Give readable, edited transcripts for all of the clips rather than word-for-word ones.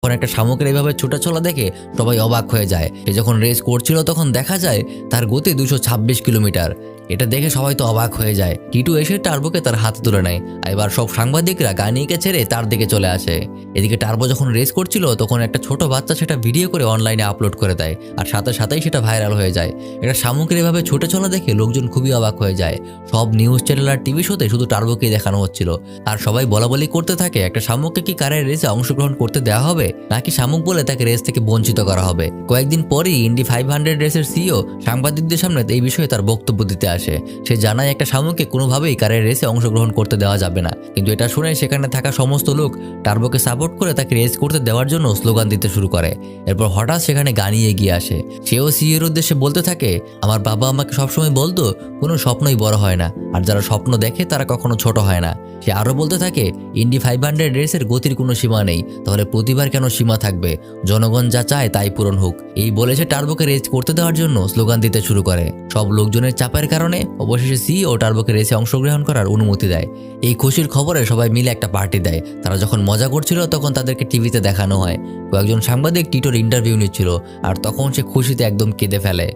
তখন একটা শামুকের এইভাবে ছুটে চলা দেখে সবাই অবাক হয়ে যায়। সে যখন রেস করছিল তখন দেখা যায় তার গতি 226 কিলোমিটার। এটা দেখে সবাই তো অবাক হয়ে যায়। টিটু এসে টার্বোকে তার হাতে তুলে নেয়। এবার সব সাংবাদিকরা গানিকে ছেড়ে তার দিকে চলে আসে। এদিকে টার্বো যখন রেস করছিল তখন একটা ছোট বাচ্চা সেটা ভিডিও করে অনলাইনে আপলোড করে দেয়, আর সাথে সাথেই সেটা ভাইরাল হয়ে যায়। এটা শামুকের এভাবে ছুটে চলা দেখে লোকজন খুবই অবাক হয়ে যায়। সব নিউজ চ্যানেল আর টিভি শোতে শুধু টার্বোকেই দেখানো হচ্ছিল, আর সবাই বলাবলি করতে থাকে একটা শামুককে কি কারের রেসে অংশগ্রহণ করতে দেওয়া হবে, নাকি শামুক বলে তাকে রেস থেকে বঞ্চিত করা হবে। কয়েকদিন পরই ইন্ডি 500 রেসের সিইও সাংবাদিকদের সামনে এই বিষয়ে তার বক্তব্য দিতে আসে। সে জানায় একটা শামুককে কোনোভাবেই কারের রেসে অংশগ্রহণ করতে দেওয়া যাবে না। কিন্তু এটা শুনে সেখানে থাকা সমস্ত লোক টার্বোকে সাপোর্ট করে তাকে রেস করতে দেওয়ার জন্য স্লোগান দিতে শুরু করে। এরপর হঠাৎ সেখানে গানি এগিয়ে আসে। সেও সিইওর উদ্দেশ্যে বলতে থাকে, আমার বাবা আমাকে সবসময় বলতো কোনো স্বপ্নই বড় হয় না, আর যারা স্বপ্ন দেখে তারা কখনো ছোট হয় না। সে আরও বলতে থাকে, ইন্ডি 500 রেসের গতির কোনো সীমা নেই, তাহলে প্রতিবার কেন সীমা থাকবে? জনগণ যা চায় তাই পূরণ হোক। এই বলে সে টার্বোকে রেস করতে দেওয়ার জন্য স্লোগান দিতে শুরু করে। সব লোকজনের চাপের কারণে অবশেষে সিইও টার্বোকে রেসে অংশগ্রহণ করার অনুমতি দেয়। এই খুশির খবরে সবাই মিলে একটা পার্টি দেয়। তারা যখন মজা করছিল তখন তাদেরকে টিভিতে দেখানো হয়। কয়েকজন সাংবাদিক টিটোর ইন্টারভিউ নিচ্ছিল, আর তখন সে খুশিতে একদম কেঁদে ফেলে।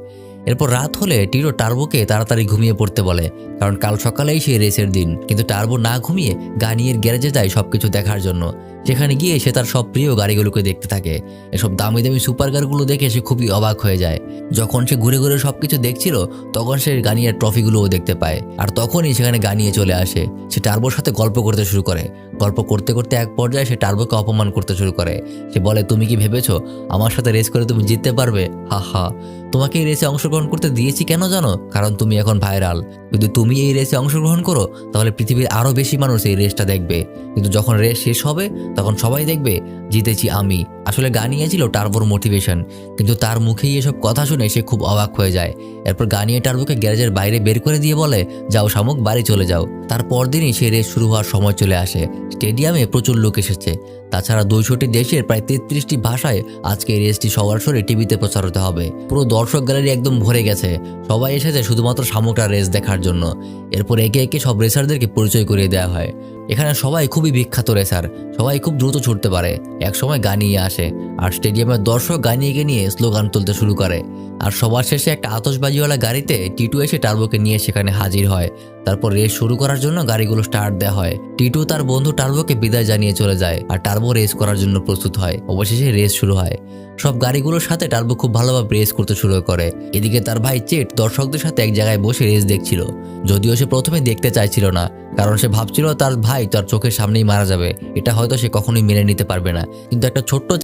এরপর রাত হলে টিটো টার্বোকে তাড়াতাড়ি ঘুমিয়ে পড়তে বলে, কারণ কাল সকালেই সেই রেসের দিন। কিন্তু টার্বো না ঘুমিয়ে গানিয়ের গ্যারেজে যায় সবকিছু দেখার জন্য। সেখানে গিয়ে সে তার সব প্রিয় গাড়িগুলোকে দেখতে থাকে। এসব দামি দামি সুপার কারগুলো দেখে সে খুবই অবাক হয়ে যায়। যখন সে ঘুরে ঘুরে সবকিছু দেখছিল তখন সে গানিয়ের ট্রফিগুলোও দেখতে পায়, আর তখনই সেখানে গানিয়ে চলে আসে। সে টার্বোর সাথে গল্প করতে শুরু করে। গল্প করতে করতে এক পর্যায়ে সে টার্বোকে অপমান করতে শুরু করে। সে বলে, তুমি কি ভেবেছো আমার সাথে রেস করে তুমি জিততে পারবে? হা হা, তোমাকে এই রেসে অংশগ্রহণ করতে দিয়েছি কেন জানো? কারণ তুমি এখন ভাইরাল। যদি তুমি এই রেসে অংশগ্রহণ করো তাহলে পৃথিবীর আরও বেশি মানুষ এই রেসটা দেখবে। কিন্তু যখন রেস শেষ হবে তখন সবাই দেখবে জিতেছি আমি। আসলে গানিয়ে ছিল টার্বোর মোটিভেশন, কিন্তু তার মুখেই এসব কথা শুনে সে খুব অবাক হয়ে যায়। এরপর গানিয়ে টার্বোকে গ্যারেজের বাইরে বের করে দিয়ে বলে, যাও শামুক, বাড়ি চলে যাও। তার পরদিনই সেই রেস শুরু হওয়ার সময় চলে আসে। স্টেডিয়ামে প্রচুর লোক এসেছে। তাছাড়া 200টি দেশের প্রায় 33টি ভাষায় আজকে এই রেসটি সরাসরি টিভিতে প্রচার হতে হবে। পুরো দর্শক গ্যালারি একদম ভরে গেছে। সবাই এসেছে শুধুমাত্র শামুকটা রেস দেখার জন্য। এরপর একে একে সব রেসারদেরকে পরিচয় করিয়ে দেওয়া হয়। এখানে সবাই খুবই বিখ্যাত রেসার, সবাই খুব দ্রুত ছুটতে পারে। একসময় গানিয়ে আসে, আর স্টেডিয়ামের দর্শক গানিয়েকে নিয়ে স্লোগান তুলতে শুরু করে। আর সবার শেষে একটা আতশবাজিওয়ালা গাড়িতে টিটু এসে টার্বোকে নিয়ে সেখানে হাজির হয়। তারপর রেস শুরু করার জন্য গাড়িগুলো স্টার্ট দেওয়া হয়। টিটু তার বন্ধু টার্বোকে বিদায় জানিয়ে চলে যায়, আর টার্বো রেস করার জন্য প্রস্তুত হয়। অবশেষে রেস শুরু হয়। সব গাড়িগুলোর সাথে টার্বো খুব ভালোভাবে রেস করতে শুরু করে। এদিকে তার ভাই চেট দর্শকদের সাথে এক জায়গায় বসে রেস দেখছিল। যদিও সে প্রথমে দেখতে চাইছিল না, কারণ সে ভাবছিল তার ভাই তার চোখের সামনেই মারা যাবে। এটা হয়তো সে কখনোই মেনে নিতে পারবে না। কিন্তু একটা ছোট্ট